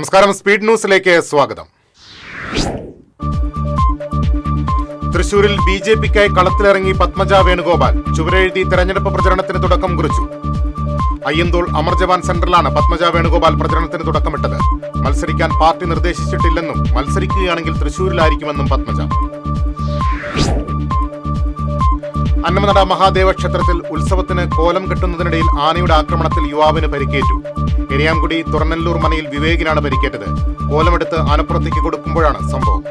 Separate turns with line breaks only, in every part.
നമസ്കാരം, സ്പീഡ് ന്യൂസിലേക്ക് സ്വാഗതം. തൃശൂരിൽ ബി.ജെ.പിക്കായി കളത്തിലിറങ്ങി പത്മജ വേണുഗോപാൽ. ചുവരെഴുതി തെരഞ്ഞെടുപ്പ് പ്രചരണത്തിന് തുടക്കം കുറിച്ചു. അയ്യന്തോൾ അമർ ജവാൻ സെന്ററിലാണ് പത്മജ വേണുഗോപാൽ പ്രചരണത്തിന് തുടക്കമിട്ടത്. മത്സരിക്കാൻ പാർട്ടി നിർദ്ദേശിച്ചിട്ടില്ലെന്നും മത്സരിക്കുകയാണെങ്കിൽ തൃശൂരിലായിരിക്കുമെന്നും പത്മജ. അന്നമനട മഹാദേവ ക്ഷേത്രത്തിൽ ഉത്സവത്തിന് കോലം കെട്ടുന്നതിനിടയിൽ ആനയുടെ ആക്രമണത്തിൽ യുവാവിന് പരിക്കേറ്റു. എരിയാംകുടി തുറന്നല്ലൂർ മനയിൽ വിവേകിനാണ് പരിക്കേറ്റത്. കോലമെടുത്ത് ആനപ്പുറത്തേക്ക് കൊടുക്കുമ്പോഴാണ് സംഭവം.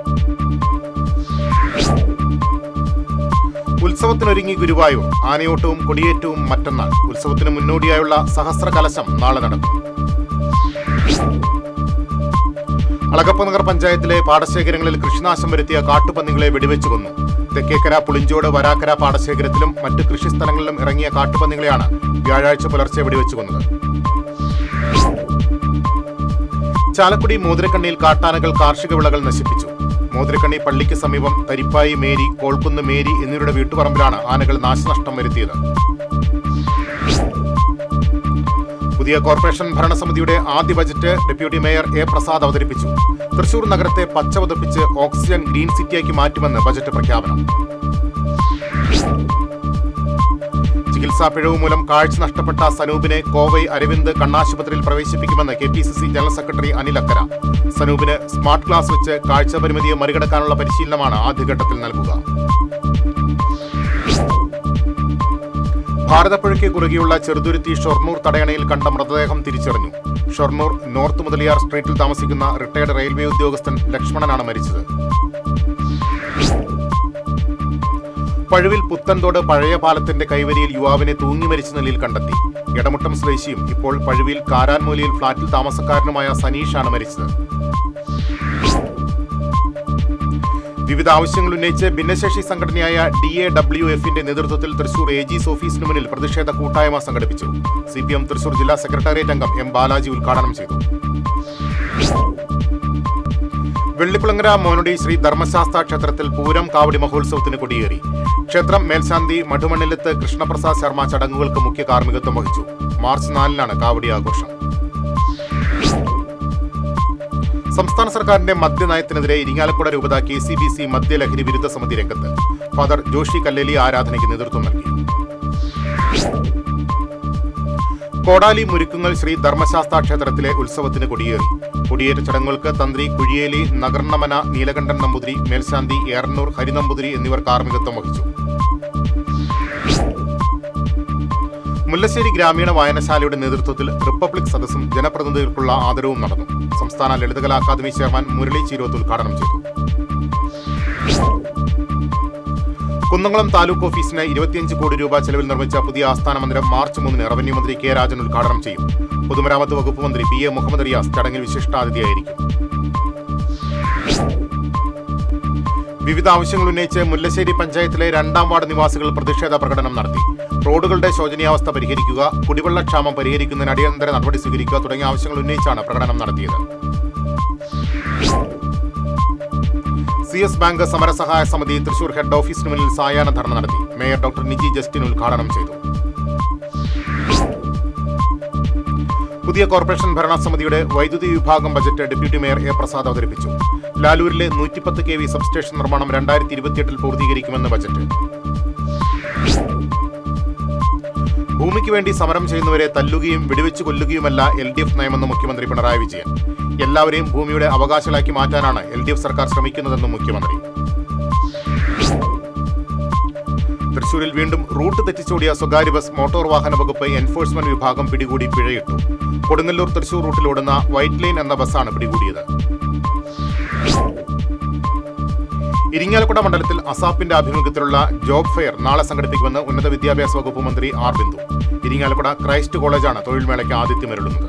ഉത്സവത്തിനൊരുങ്ങി ഗുരുവായൂർ. ആനയോട്ടവും കൊടിയേറ്റവും മറ്റന്നാൾ. ഉത്സവത്തിന് മുന്നോടിയായുള്ള സഹസ്ര കലശം നാളെ നടക്കും. അളഗപ്പനഗർ പഞ്ചായത്തിലെ പാടശേഖരങ്ങളിൽ കൃഷിനാശം വരുത്തിയ കാട്ടുപന്നികളെ വെടിവെച്ചു കൊന്നു. തെക്കേക്കര, പുളിഞ്ചോട്, വരാക്കര പാടശേഖരത്തിലും മറ്റ് കൃഷിസ്ഥലങ്ങളിലും ഇറങ്ങിയ കാട്ടുപന്നികളെയാണ് വ്യാഴാഴ്ച പുലർച്ചെ വെടിവെച്ചു കൊന്നത്. ചാലക്കുടി മോതിരക്കണ്ണിയിൽ കാട്ടാനകൾ കാർഷിക വിളകൾ നശിപ്പിച്ചു. മോതിരക്കണ്ണി പള്ളിക്ക് സമീപം തരിപ്പായി മേരി, കോൾക്കുന്ന് മേരി എന്നിവരുടെ വീട്ടുപറമ്പിലാണ് ആനകൾ നാശനഷ്ടം വരുത്തിയത്. പുതിയ കോർപ്പറേഷൻ ഭരണസമിതിയുടെ ആദ്യ budget deputy mayor A Prasad അവതരിപ്പിച്ചു. തൃശൂർ നഗരത്തെ പച്ചവതപ്പിച്ച് ഓക്സിജൻ ഗ്രീൻ സിറ്റിയാക്കി മാറ്റുമെന്ന് ബജറ്റ് പ്രഖ്യാപനം. ചികിത്സാ പിഴവ് മൂലം കാഴ്ച നഷ്ടപ്പെട്ട സനൂപിനെ കോവൈ അരവിന്ദ് കണ്ണാശുപത്രിയിൽ പ്രവേശിപ്പിക്കുമെന്ന് KPCC general secretary Anil Akkara. സനൂപിന് സ്മാർട്ട് ക്ലാസ് വെച്ച് കാഴ്ച പരിമിതിയെ മറികടക്കാനുള്ള പരിശീലനമാണ് ആദ്യഘട്ടത്തിൽ നൽകുക. ഭാരതപ്പുഴയ്ക്ക് കുറുകെയുള്ള ചെറുതുരുത്തി ഷൊർണൂർ തടയണയിൽ കണ്ട മൃതദേഹം തിരിച്ചറിഞ്ഞു. ഷൊർണൂർ നോർത്ത് മുതലിയാർ സ്ട്രീറ്റിൽ താമസിക്കുന്ന റിട്ടയർഡ് റെയിൽവേ ഉദ്യോഗസ്ഥൻ ലക്ഷ്മണനാണ് മരിച്ചത്. പഴുവിൽ പുത്തൻതോട് പഴയ പാലത്തിന്റെ കൈവരിയിൽ യുവാവിനെ തൂങ്ങി മരിച്ച നിലയിൽ കണ്ടെത്തി. എടമുട്ടം സ്വദേശിയും ഇപ്പോൾ പഴുവിൽ കാരാൻമൂലയിൽ ഫ്ളാറ്റിൽ താമസക്കാരനുമായ സനീഷാണ് മരിച്ചത്. വിവിധ ആവശ്യങ്ങൾ ഉന്നയിച്ച് ഭിന്നശേഷി സംഘടനയായ DAWF-ന്റെ നേതൃത്വത്തിൽ തൃശൂർ AG's ഓഫീസിന് മുന്നിൽ പ്രതിഷേധ കൂട്ടായ്മ സംഘടിപ്പിച്ചു. CPM തൃശൂർ ജില്ലാ സെക്രട്ടേറിയറ്റ് അംഗം M. ബാലാജി ഉദ്ഘാടനം ചെയ്തു. വെള്ളിക്കുളങ്ങര മോനോടി ശ്രീ ധർമ്മശാസ്ത്ര ക്ഷേത്രത്തിൽ പൂരം കാവടി മഹോത്സവത്തിന് കൊടിയേറി. ക്ഷേത്രം മേൽശാന്തി മഠുമണ്ണിലത്ത് കൃഷ്ണപ്രസാദ് ശർമ്മ ചടങ്ങുകൾക്ക് മുഖ്യ കാർമ്മികത്വം വഹിച്ചു. മാർച്ച് 4-നാണ് കാവടി ആഘോഷം. സംസ്ഥാന സർക്കാരിന്റെ മദ്യനയത്തിനെതിരെ ഇരിങ്ങാലക്കുട രൂപത KCBC മദ്യലഹരി വിരുദ്ധ സമിതി രംഗത്ത്. ഫാദർ ജോഷി കല്ലേലി ആരാധനയ്ക്ക് നേതൃത്വം നൽകി. കോടാലി മുരുക്കുങ്ങൽ ശ്രീ ധർമ്മശാസ്ത്ര ക്ഷേത്രത്തിലെ ഉത്സവത്തിന് കൊടിയേറി. കൊടിയേറ്റ ചടങ്ങുകൾക്ക് തന്ത്രി കുഴിയേലി നഗർണമന നീലകണ്ഠൻ നമ്പൂതിരി, മേൽശാന്തി ഏറന്നൂർ ഹരിനമ്പൂതിരി എന്നിവർ കാർമ്മികത്വം വഹിച്ചു. മുല്ലശ്ശേരി ഗ്രാമീണ വായനശാലയുടെ നേതൃത്വത്തിൽ റിപ്പബ്ലിക് സദസ്സും ജനപ്രതിനിധികൾക്കുള്ള ആദരവും നടന്നു. സംസ്ഥാന ലളിതകലാ അക്കാദമി ചെയർമാൻ മുരളി ചീരോത്ത് ഉദ്ഘാടനം ചെയ്തു. കുന്നംകുളം താലൂക്ക് ഓഫീസിന് 25 കോടി രൂപ ചെലവിൽ നിർമ്മിച്ച പുതിയ ആസ്ഥാന മന്ദിരം മാർച്ച് 3-ന് റവന്യൂ മന്ത്രി K. രാജൻ ഉദ്ഘാടനം ചെയ്യും. പൊതുമരാമത്ത് വകുപ്പ് മന്ത്രി PA മുഹമ്മദ് റിയാസ് ചടങ്ങിൽ വിശിഷ്ടാതിഥിയായിരിക്കും. വിവിധ ആവശ്യങ്ങൾ ഉന്നയിച്ച് മുല്ലശ്ശേരി പഞ്ചായത്തിലെ 2-ാം വാർഡ് നിവാസികൾ പ്രതിഷേധ പ്രകടനം നടത്തി. റോഡുകളുടെ ശോചനീയാവസ്ഥ പരിഹരിക്കുക, കുടിവെള്ളക്ഷാമം പരിഹരിക്കുന്നതിന് അടിയന്തര നടപടി സ്വീകരിക്കുക തുടങ്ങിയ ആവശ്യങ്ങൾ ഉന്നയിച്ചാണ് പ്രകടനം നടത്തിയത്. CS ബാങ്ക് സമരസഹായ സമിതി തൃശൂർ ഹെഡ് ഓഫീസിന് മുന്നിൽ സായാഹ്ന ധർണ നടത്തി. മേയർ ഡോക്ടർ നിജി ജസ്റ്റിൻ ഉദ്ഘാടനം ചെയ്തു. പുതിയ കോർപ്പറേഷൻ ഭരണസമിതിയുടെ വൈദ്യുതി വിഭാഗം budget deputy mayor A Prasad അവതരിപ്പിച്ചു. ലാലൂരിലെ 110 kV സബ്സ്റ്റേഷൻ നിർമ്മാണം 2028-ൽ പൂർത്തീകരിക്കുമെന്ന് ബജറ്റ്. ഭൂമിക്ക് വേണ്ടി സമരം ചെയ്യുന്നവരെ തല്ലുകയും വെടിവെച്ചു കൊല്ലുകയുമല്ല LDF നയമെന്ന് മുഖ്യമന്ത്രി പിണറായി വിജയൻ. എല്ലാവരെയും ഭൂമിയുടെ അവകാശികളാക്കി മാറ്റാനാണ് LDF സർക്കാർ ശ്രമിക്കുന്നതെന്നും മുഖ്യമന്ത്രി. തൃശൂരിൽ വീണ്ടും റൂട്ട് തെറ്റിച്ചോടിയ സ്വകാര്യ ബസ് മോട്ടോർ വാഹന വകുപ്പ് എൻഫോഴ്സ്മെന്റ് വിഭാഗം പിടികൂടി പിഴയിട്ടു. കൊടുങ്ങല്ലൂർ തൃശൂർ റൂട്ടിലോടുന്ന വൈറ്റ് ലൈൻ എന്ന ബസ്സാണ് പിടികൂടിയത്. ഇരിങ്ങാലക്കുട മണ്ഡലത്തിൽ അസാപ്പിന്റെ ആഭിമുഖ്യത്തിലുള്ള ജോബ് ഫെയർ നാളെ സംഘടിപ്പിക്കുമെന്ന് ഉന്നത വിദ്യാഭ്യാസ വകുപ്പ് മന്ത്രി R. ബിന്ദു. ഇരിങ്ങാലക്കുട ക്രൈസ്റ്റ് കോളേജാണ് തൊഴിൽമേളയ്ക്ക് ആതിഥ്യമരുളുന്നത്.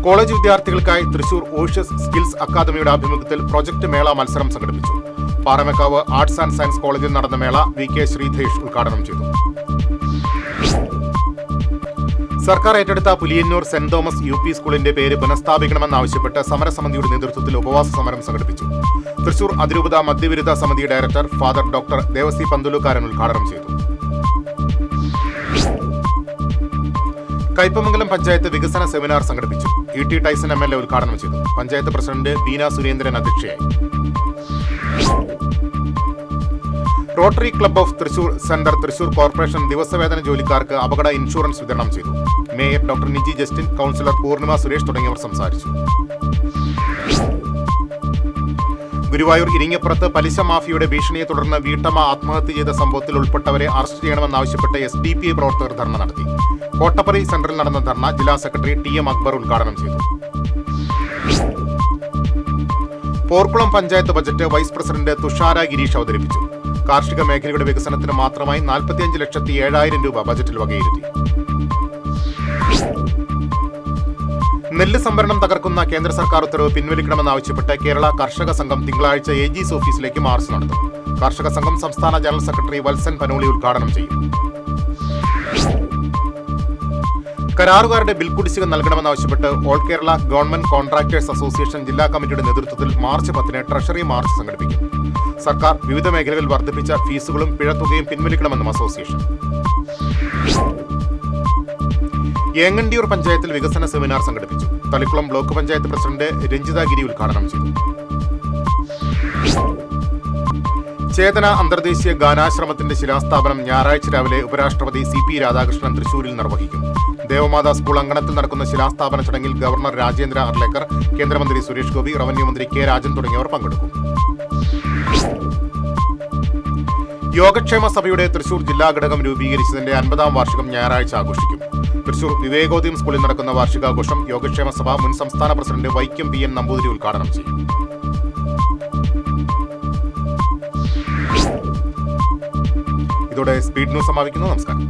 കോളേജ് വിദ്യാർത്ഥികൾക്കായി തൃശൂർ ഓഷ്യസ് സ്കിൽസ് അക്കാദമിയുടെ ആഭിമുഖ്യത്തിൽ പ്രൊജക്ട് മേള മത്സരം സംഘടിപ്പിച്ചു. പാറമേക്കാവ് ആർട്സ് ആൻഡ് സയൻസ് കോളേജിൽ നടന്ന മേള VK ശ്രീധേഷ് ഉദ്ഘാടനം ചെയ്തു. സർക്കാർ ഏറ്റെടുത്ത പുലിയന്നൂർ സെന്റ് തോമസ് UP സ്കൂളിന്റെ പേര് പുനഃസ്ഥാപിക്കണമെന്നാവശ്യപ്പെട്ട് സമരസമിതിയുടെ നേതൃത്വത്തിൽ ഉപവാസ സമരം സംഘടിപ്പിച്ചു. തൃശൂർ അതിരൂപത മദ്യവിരുദ്ധ സമിതി ഡയറക്ടർ ഫാദർ ഡോക്ടർ ദേവസി പന്തുലുകാരൻ ഉദ്ഘാടനം ചെയ്തു. കയ്പമംഗലം പഞ്ചായത്ത് വികസന സെമിനാർ സംഘടിപ്പിച്ചു. ഇ ടി ടൈസൺ MLA ഉദ്ഘാടനം ചെയ്തു. പഞ്ചായത്ത് പ്രസിഡന്റ് ബീന സുരേന്ദ്രൻ അധ്യക്ഷയായി. Rotary club of Thrissur centre Thrissur corporation ദിവസവേതന ജോലിക്കാർക്ക് അപകട ഇൻഷുറൻസ് വിതരണം ചെയ്തു. Mayor doctor Niji Justin, councillor Poornima Suresh തുടങ്ങിയവർ സംസാരിച്ചു. ഗുരുവായൂർ ഇരിങ്ങപ്പുറത്ത് പലിശ മാഫിയയുടെ ഭീഷണിയെ തുടർന്ന് വീട്ടമ്മ ആത്മഹത്യ ചെയ്ത സംഭവത്തിൽ ഉൾപ്പെട്ടവരെ അറസ്റ്റ് ചെയ്യണമെന്നാവശ്യപ്പെട്ട് SDPI പ്രവർത്തകർ ധർണ നടത്തി. കോട്ടപ്പറി സെന്ററിൽ നടന്ന ധർണ ജില്ലാ സെക്രട്ടറി TM അക്ബർ ഉദ്ഘാടനം ചെയ്തു. Porkulam panchayat budget vice president Thushara Girish അവതരിപ്പിച്ചു. കാർഷിക മേഖലയുടെ വികസനത്തിന് മാത്രമായി 45,07,000 രൂപ ബജറ്റിൽ വകയിരുത്തി. നെല്ല് സംഭരണം തകർക്കുന്ന കേന്ദ്ര സർക്കാർ ഉത്തരവ് പിൻവലിക്കണമെന്നാവശ്യപ്പെട്ട് കേരള കർഷക സംഘം തിങ്കളാഴ്ച AG's ഓഫീസിലേക്ക് മാർച്ച് നടത്തും. കർഷക സംഘം സംസ്ഥാന ജനറൽ സെക്രട്ടറി വത്സൻ പനോളി ഉദ്ഘാടനം ചെയ്യും. കരാറുകാരുടെ ബിൽ കുടിശ്ശിക നൽകണമെന്നാവശ്യപ്പെട്ട് all Kerala government contractors association ജില്ലാ കമ്മിറ്റിയുടെ നേതൃത്വത്തിൽ മാർച്ച് 10-ന് ട്രഷറി മാർച്ച് സംഘടിപ്പിക്കും. സർക്കാർ വിവിധ മേഖലകളിൽ വർദ്ധിപ്പിച്ച ഫീസുകളും പിഴത്തുകയും പിൻവലിക്കണമെന്നും അസോസിയേഷൻ. ഏങ്ങണ്ടിയൂർ പഞ്ചായത്തിൽ വികസന സെമിനാർ സംഘടിപ്പിച്ചു. തളിക്കുളം ബ്ലോക്ക് പഞ്ചായത്ത് പ്രസിഡന്റ് രഞ്ജിത ഗിരി ഉദ്ഘാടനം ചെയ്തു. ചേതന അന്തർദേശീയ ഗാനാശ്രമത്തിന്റെ ശിലാസ്ഥാപനം ഞായറാഴ്ച രാവിലെ ഉപരാഷ്ട്രപതി CP രാധാകൃഷ്ണൻ തൃശൂരിൽ നിർവഹിക്കും. ദേവമാതാ സ്കൂൾ അങ്കണത്തിൽ നടക്കുന്ന ശിലാസ്ഥാപന ചടങ്ങിൽ ഗവർണർ രാജേന്ദ്ര അർലേക്കർ, കേന്ദ്രമന്ത്രി സുരേഷ് ഗോപി, റവന്യൂ മന്ത്രി K രാജൻ തുടങ്ങിയവർ പങ്കെടുക്കും. യോഗക്ഷേമ സഭയുടെ തൃശൂർ ജില്ലാ ഘടകം രൂപീകരിച്ചതിന്റെ 50-ാം വാർഷികം ഞായറാഴ്ച ആഘോഷിക്കും. തൃശൂർ വിവേകോദയം സ്കൂളിൽ നടക്കുന്ന വാർഷികാഘോഷം യോഗക്ഷേമ സഭ മുൻ സംസ്ഥാന പ്രസിഡന്റ് വൈക്കം PN നമ്പൂതിരി ഉദ്ഘാടനം ചെയ്യും. ഇതോടെ സ്പീഡ് ന്യൂസ് സമാപിക്കുന്നു. നമസ്കാരം.